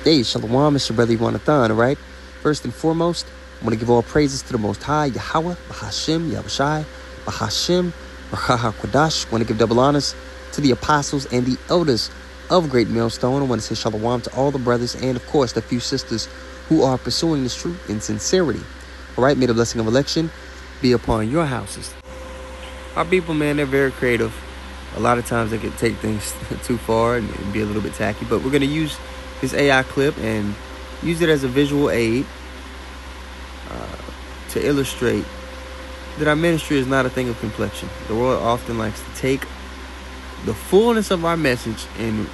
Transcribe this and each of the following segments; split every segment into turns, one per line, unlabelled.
Hey, Shalom, it's your brother Ywanathan, alright? First and foremost, I want to give all praises to the Most High, Yahweh, Bahashim, Yahushai, Bahashim, Raha Kodash. I want to give double honors to the apostles and the elders of Great Millstone. I want to say Shalom to all the brothers and, of course, the few sisters who are pursuing this truth in sincerity. Alright, may the blessing of election be upon your houses. Our people, man, they're very creative. A lot of times they can take things too far and be a little bit tacky, but we're going to use this AI clip and use it as a visual aid to illustrate that our ministry is not a thing of complexion. The world often likes to take the fullness of our message and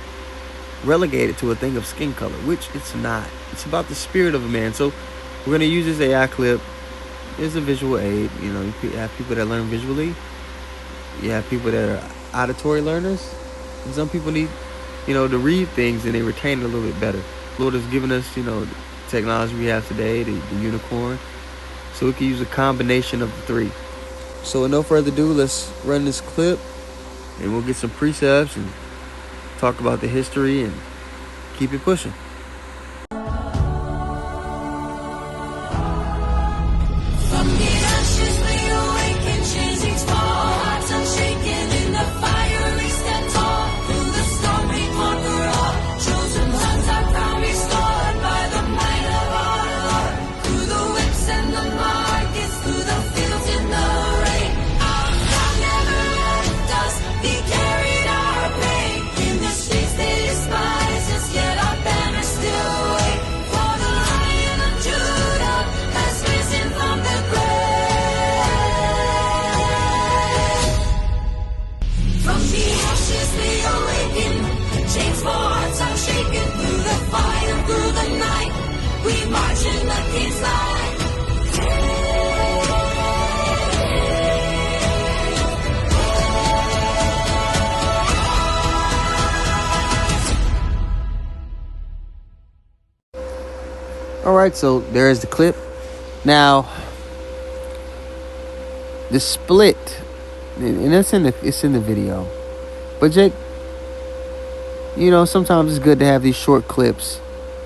relegate it to a thing of skin color, which it's not. It's about the spirit of a man. So we're going to use this AI clip as a visual aid. You know, you have people that learn visually. You have people that are auditory learners. And some people need, to read things and they retain it a little bit better. Lord has given us, the technology we have today, the unicorn. So we can use a combination of the three. So with no further ado, let's run this clip and we'll get some precepts and talk about the history and keep it pushing. Alright, so there is the clip. Now, the split, and it's in the video. But Jake, sometimes it's good to have these short clips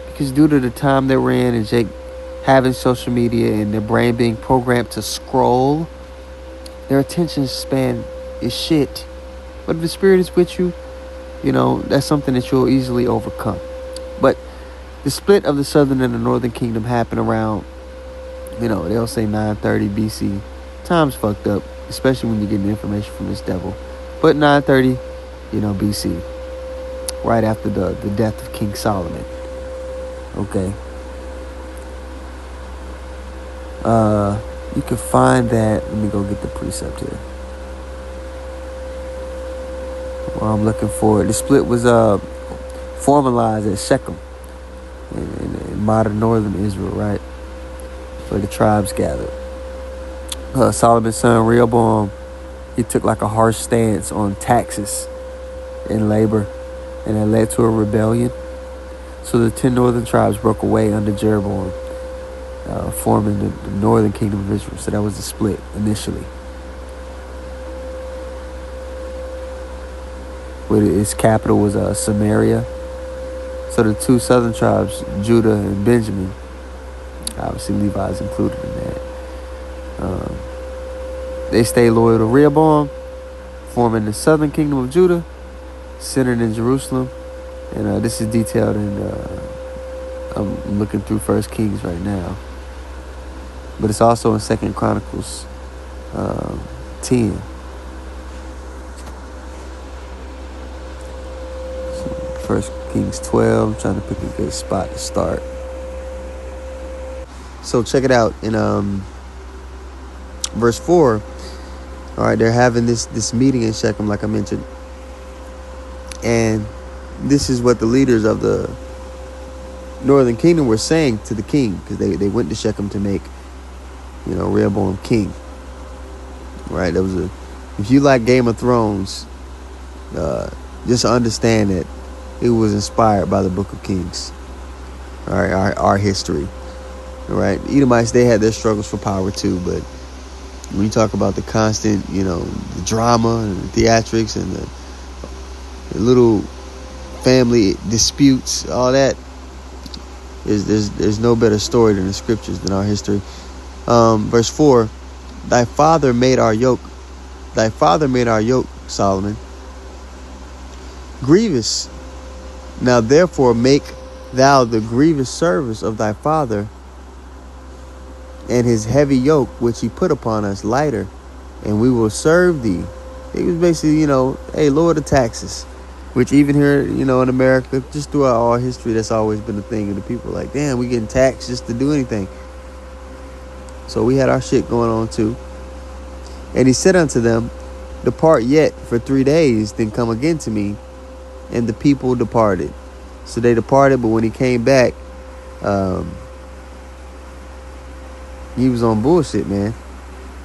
because due to the time that we're in and Jake having social media and their brain being programmed to scroll, their attention span is shit. But if the spirit is with you, that's something that you'll easily overcome. But the split of the southern and the northern kingdom happened around, they'll say 930 BC. Time's fucked up, especially when you're getting information from this devil. But 930, BC. Right after the death of King Solomon. Okay. You can find that. Let me go get the precept here. While I'm looking for it. The split was formalized at Shechem. In modern northern Israel, right? Where the tribes gathered. Solomon's son Rehoboam, he took like a harsh stance on taxes and labor, and that led to a rebellion. So the 10 northern tribes broke away under Jeroboam, forming the northern kingdom of Israel. So that was the split initially. Where its capital was Samaria. So the two southern tribes, Judah and Benjamin, obviously Levi is included in that. They stayed loyal to Rehoboam, forming the southern kingdom of Judah, centered in Jerusalem. And this is detailed in, I'm looking through 1 Kings right now. But it's also in 2 Chronicles 10. 1 Kings 12. I'm trying to pick a good spot to start. So check it out. In verse 4, all right, they're having this meeting in Shechem, like I mentioned. And this is what the leaders of the northern kingdom were saying to the king, because they went to Shechem to make, Rehoboam king. Right? There was if you like Game of Thrones, just understand that it was inspired by the Book of Kings. All right, our history. All right, Edomites, they had their struggles for power too, but when you talk about the constant, the drama and the theatrics and the little family disputes, all that, There's no better story than the scriptures than our history. Verse 4, thy father made our yoke, Solomon, grievous. Now therefore make thou the grievous service of thy father, and his heavy yoke which he put upon us lighter, and we will serve thee. It was basically, hey, lower the taxes. Which even here, in America, just throughout all history, that's always been the thing. And the people are like, damn, we getting taxed just to do anything. So we had our shit going on too. And he said unto them, depart yet for 3 days, then come again to me. And the people departed. So they departed, but when he came back, he was on bullshit, man.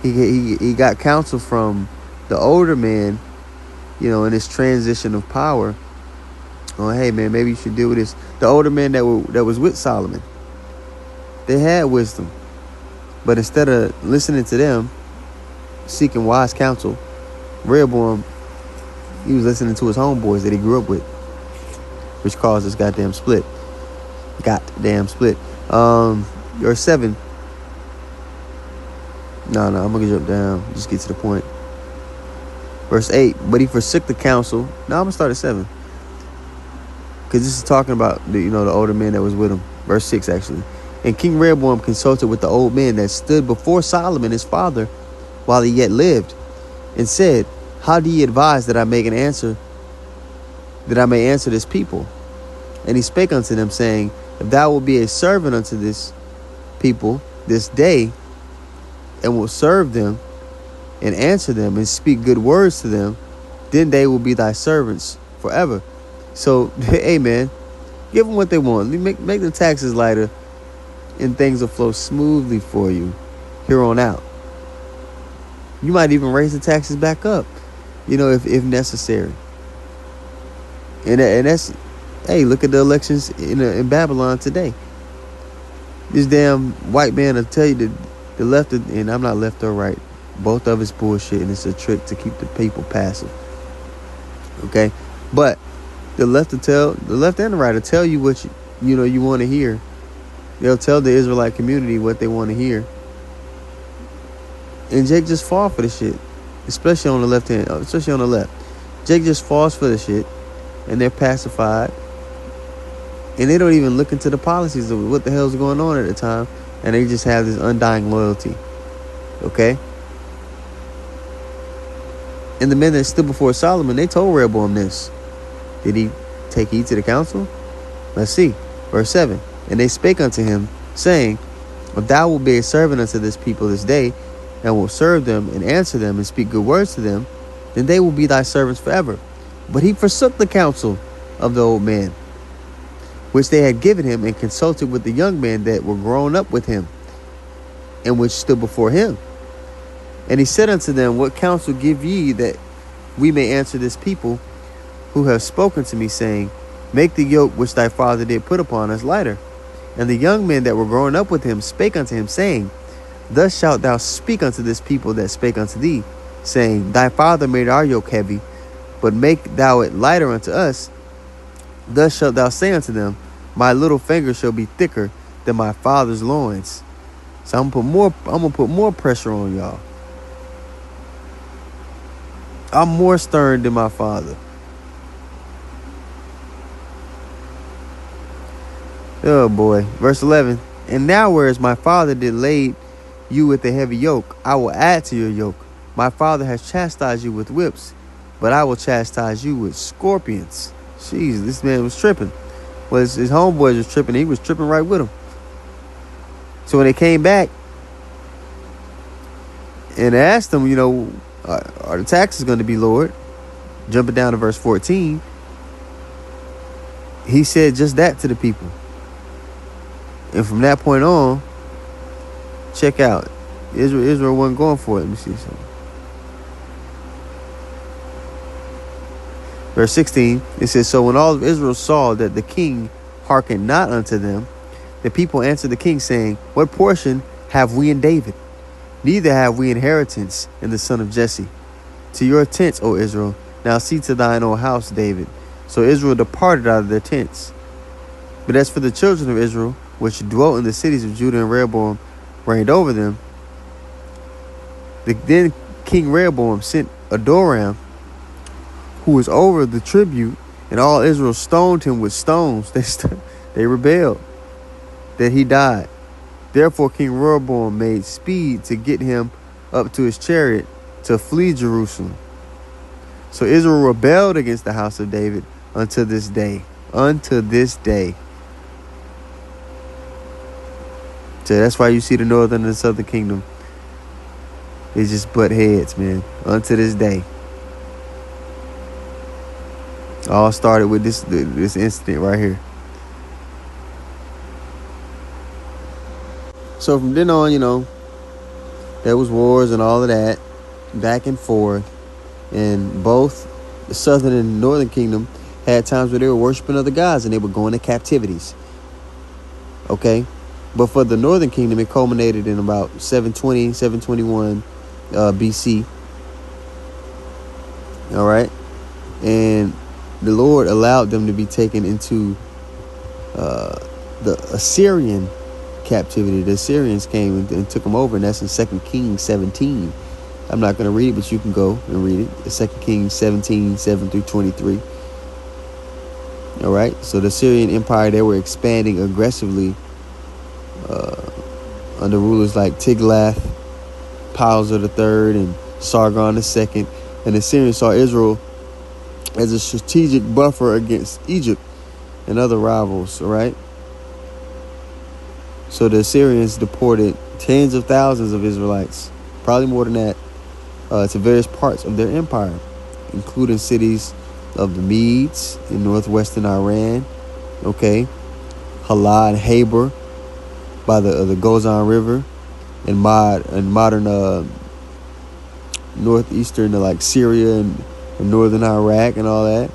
He got counsel from the older man, in this transition of power. Oh, hey, man, maybe you should deal with this. The older men that was with Solomon, they had wisdom. But instead of listening to them, seeking wise counsel, Rehoboam, he was listening to his homeboys that he grew up with, which caused this goddamn split. Verse 7. No, I'm going to jump down. Just get to the point. Verse 8, but he forsook the counsel. Now I'm going to start at 7. Because this is talking about the older man that was with him. Verse 6, actually. And King Rehoboam consulted with the old men that stood before Solomon his father while he yet lived, and said, how do ye advise that I may answer this people? And he spake unto them, saying, if thou wilt be a servant unto this people this day, and will serve them, and answer them, and speak good words to them, then they will be thy servants forever. So, hey, man, give them what they want. Make the taxes lighter, and things will flow smoothly for you here on out. You might even raise the taxes back up, if necessary. And that's, hey, look at the elections in Babylon today. This damn white man will tell you that the left, and I'm not left or right. Both of it's bullshit, and it's a trick to keep the people passive. Okay? But the left and the right will tell you what you want to hear. They'll tell the Israelite community what they want to hear. And Jake just fall for the shit. Especially on the left. Jake just falls for the shit, and they're pacified. And they don't even look into the policies of what the hell's going on at the time. And they just have this undying loyalty. Okay? And the men that stood before Solomon, they told Rehoboam this. Did he take heed to the counsel? Let's see. Verse 7. And they spake unto him, saying, if thou wilt be a servant unto this people this day, and will serve them, and answer them, and speak good words to them, then they will be thy servants forever. But he forsook the counsel of the old man, which they had given him, and consulted with the young men that were grown up with him, and which stood before him. And he said unto them, what counsel give ye that we may answer this people who have spoken to me, saying, make the yoke which thy father did put upon us lighter? And the young men that were growing up with him spake unto him, saying, thus shalt thou speak unto this people that spake unto thee, saying, thy father made our yoke heavy, but make thou it lighter unto us. Thus shalt thou say unto them, my little finger shall be thicker than my father's loins. So I'm gonna put more pressure on y'all. I'm more stern than my father. Oh boy. Verse 11. And now whereas my father did lay you with a heavy yoke, I will add to your yoke. My father has chastised you with whips, but I will chastise you with scorpions. Jeez, this man was tripping. Well, his homeboys was tripping. He was tripping right with him. So when they came back and asked him, are the taxes going to be lowered? Jumping down to verse 14, he said just that to the people. And from that point on, check out. Israel wasn't going for it. Let me see something. Verse 16, it says, so when all of Israel saw that the king hearkened not unto them, the people answered the king, saying, what portion have we in David? Neither have we inheritance in the son of Jesse. To your tents, O Israel, now see to thine own house, David. So Israel departed out of their tents. But as for the children of Israel, which dwelt in the cities of Judah, and Rehoboam reigned over them. Then King Rehoboam sent Adoram, who was over the tribute, and all Israel stoned him with stones. They rebelled, that he died. Therefore King Rehoboam made speed to get him up to his chariot to flee Jerusalem. So Israel rebelled against the house of David unto this day. Unto this day. So that's why you see the northern and the southern kingdom. They just butt heads, man. Unto this day. All started with this incident right here. So from then on, there was wars and all of that, back and forth. And both the southern and northern kingdom had times where they were worshiping other gods and they would go into captivities. Okay? But for the northern kingdom, it culminated in about 720, 721 BC. All right? And the Lord allowed them to be taken into the Assyrian captivity. The Assyrians came and took them over, and that's in 2 Kings 17. I'm not going to read it, but you can go and read it. 2 Kings 17, 7 through 23. All right. So the Syrian Empire, they were expanding aggressively under rulers like Tiglath-Pileser III and Sargon II. And the Syrians saw Israel as a strategic buffer against Egypt and other rivals. All right. So the Assyrians deported tens of thousands of Israelites, probably more than that, to various parts of their empire, including cities of the Medes in northwestern Iran, okay, Halah and Habor by the Gozan River, and modern northeastern like Syria and northern Iraq and all that.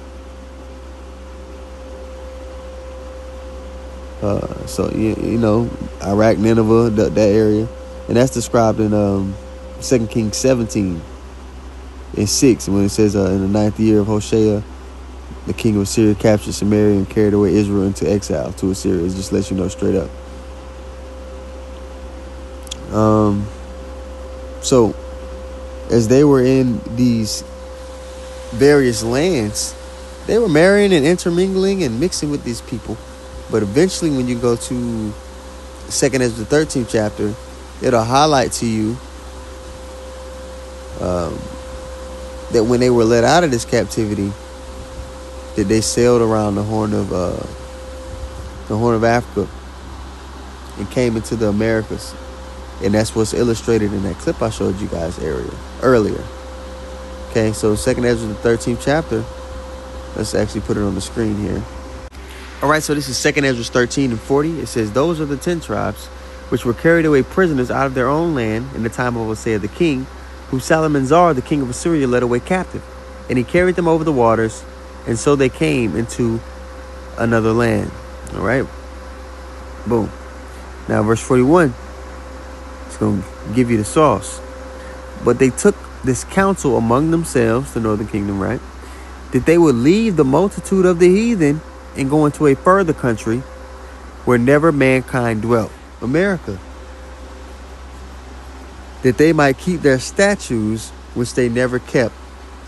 So Iraq, Nineveh, that area, and that's described in 2 Kings 17 and 6, when it says in the 9th year of Hoshea, the king of Assyria captured Samaria and carried away Israel into exile to Assyria. It just lets you know straight up. So as they were in these various lands, they were marrying and intermingling and mixing with these people. But eventually, when you go to 2nd Ezra, the 13th chapter, it'll highlight to you that when they were let out of this captivity, that they sailed around the Horn of Africa and came into the Americas, and that's what's illustrated in that clip I showed you guys earlier. Okay, so 2nd Ezra, the 13th chapter. Let's actually put it on the screen here. All right, so this is 2nd Ezra 13 and 40. It says, "Those are the 10 tribes which were carried away prisoners out of their own land in the time of Hosea the king, who Salmanasar the king of Assyria led away captive. And he carried them over the waters, and so they came into another land." All right. Boom. Now verse 41. It's going to give you the sauce. "But they took this counsel among themselves," the northern kingdom, right, "that they would leave the multitude of the heathen and go into a further country where never mankind dwelt." America. "That they might keep their statues which they never kept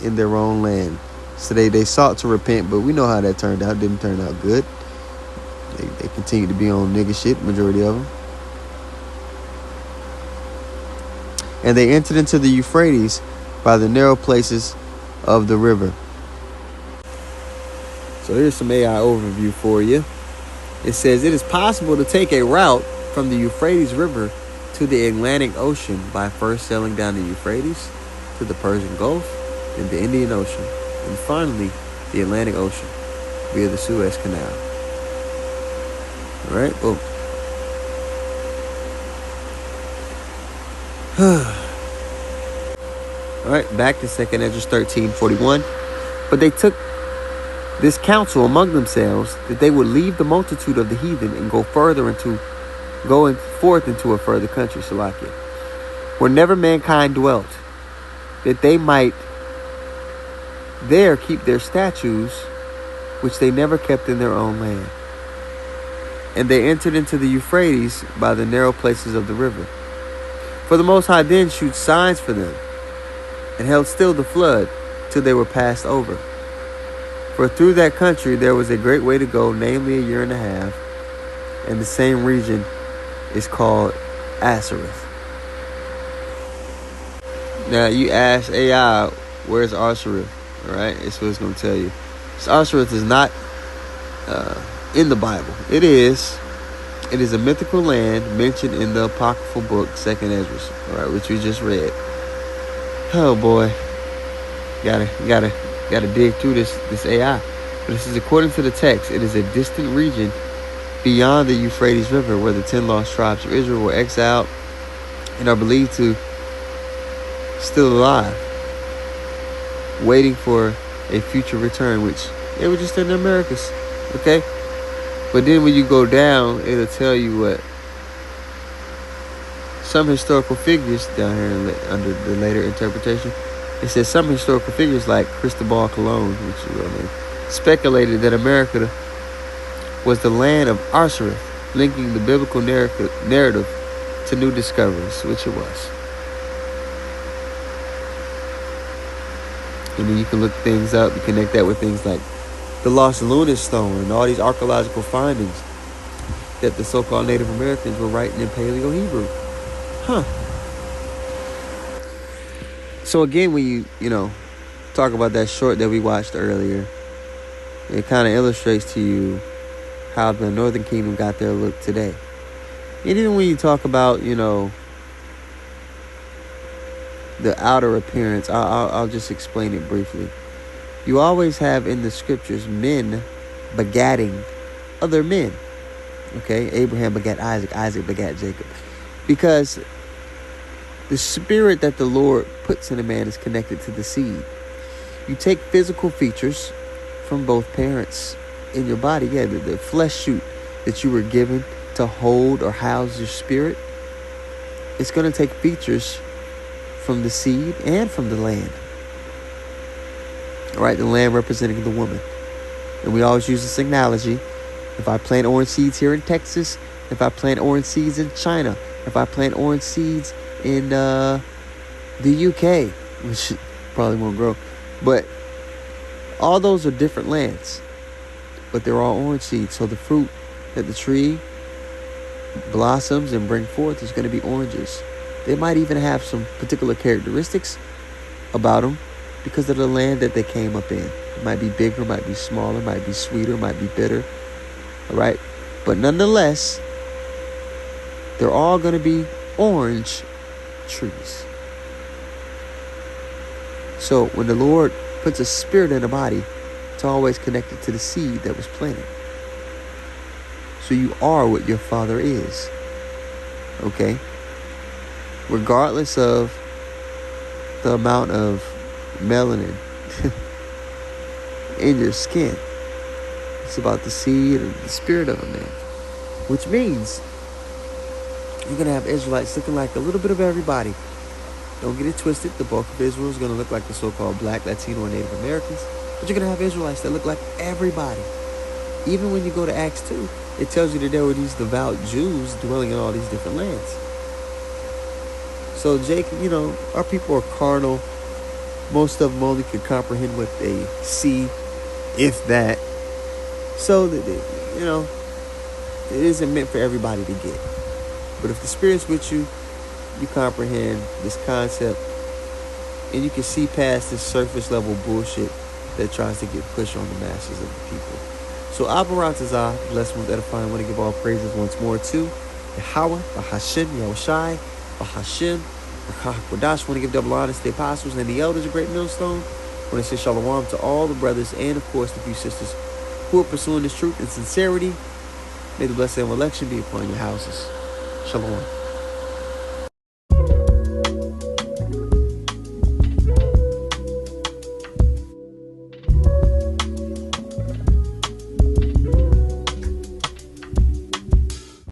in their own land." So they sought to repent, but we know how that turned out. It didn't turn out good. They continued to be on nigga shit, majority of them. "And they entered into the Euphrates by the narrow places of the river." So here's some AI overview for you. It says it is possible to take a route from the Euphrates River to the Atlantic Ocean by first sailing down the Euphrates to the Persian Gulf, then the Indian Ocean, and finally the Atlantic Ocean via the Suez Canal. All right, boom. All right, back to 2nd Ezra 13:41. "But they took this counsel among themselves that they would leave the multitude of the heathen and go forth into a further country," Salakia, "where never mankind dwelt, that they might there keep their statues which they never kept in their own land. And they entered into the Euphrates by the narrow places of the river. For the Most High then shewed signs for them, and held still the flood till they were passed over. For through that country there was a great way to go, namely a year and a half, and the same region is called Ashereth. Now you ask AI, where's Ashereth? Alright, it's what it's going to tell you. So Ashereth is not in the Bible. It is a mythical land mentioned in the apocryphal book 2nd Esdras, alright, which we just read. Oh boy. Gotta dig through this AI. But this is according to the text. It is a distant region beyond the Euphrates River where the 10 lost tribes of Israel were exiled and are believed to still alive, waiting for a future return, which they were just in the Americas. Okay? But then when you go down, it'll tell you what some historical figures down here under the later interpretation. It says some historical figures like Cristobal Colon, which is real name, speculated that America was the land of Ashereth, linking the biblical narrative to new discoveries, which it was. And then you can look things up and connect that with things like the lost lunar stone and all these archaeological findings that the so-called Native Americans were writing in Paleo-Hebrew. Huh. So again, when you talk about that short that we watched earlier, it kind of illustrates to you how the Northern Kingdom got their look today. And even when you talk about, the outer appearance, I'll just explain it briefly. You always have in the scriptures men begatting other men. Okay? Abraham begat Isaac. Isaac begat Jacob. Because the spirit that the Lord puts in a man is connected to the seed. You take physical features from both parents in your body. Yeah, the flesh suit that you were given to hold or house your spirit. It's going to take features from the seed and from the land. All right, the land representing the woman. And we always use this analogy. If I plant orange seeds here in Texas, if I plant orange seeds in China, if I plant orange seeds in the UK, which probably won't grow, but all those are different lands, but they're all orange seeds. So the fruit that the tree blossoms and bring forth is going to be oranges. They might even have some particular characteristics about them because of the land that they came up in. It might be bigger, might be smaller, might be sweeter, might be bitter. All right, but nonetheless, they're all going to be orange trees. So when the Lord puts a spirit in a body, it's always connected to the seed that was planted. So you are what your father is. Okay? Regardless of the amount of melanin in your skin. It's about the seed and the spirit of a man. Which means you're going to have Israelites looking like a little bit of everybody. Don't get it twisted. The bulk of Israel is going to look like the so-called Black, Latino, and Native Americans. But you're going to have Israelites that look like everybody. Even when you go to Acts 2, it tells you that there were these devout Jews dwelling in all these different lands. So, Jake, our people are carnal. Most of them only can comprehend what they see, if that. So, it isn't meant for everybody to get. But if the Spirit's with you, you comprehend this concept, and you can see past this surface level bullshit that tries to get pushed on the masses of the people. So, Abaratazah, blessed ones edifying, I want to give all praises once more to Yahweh, Bahashim, Yahushai, Bahashim, Kodash. Want to give double honors to the apostles and the elders of Great Millstone. Want to say shalom to all the brothers and, of course, the few sisters who are pursuing this truth in sincerity. May the blessing of election be upon your houses. Shalom.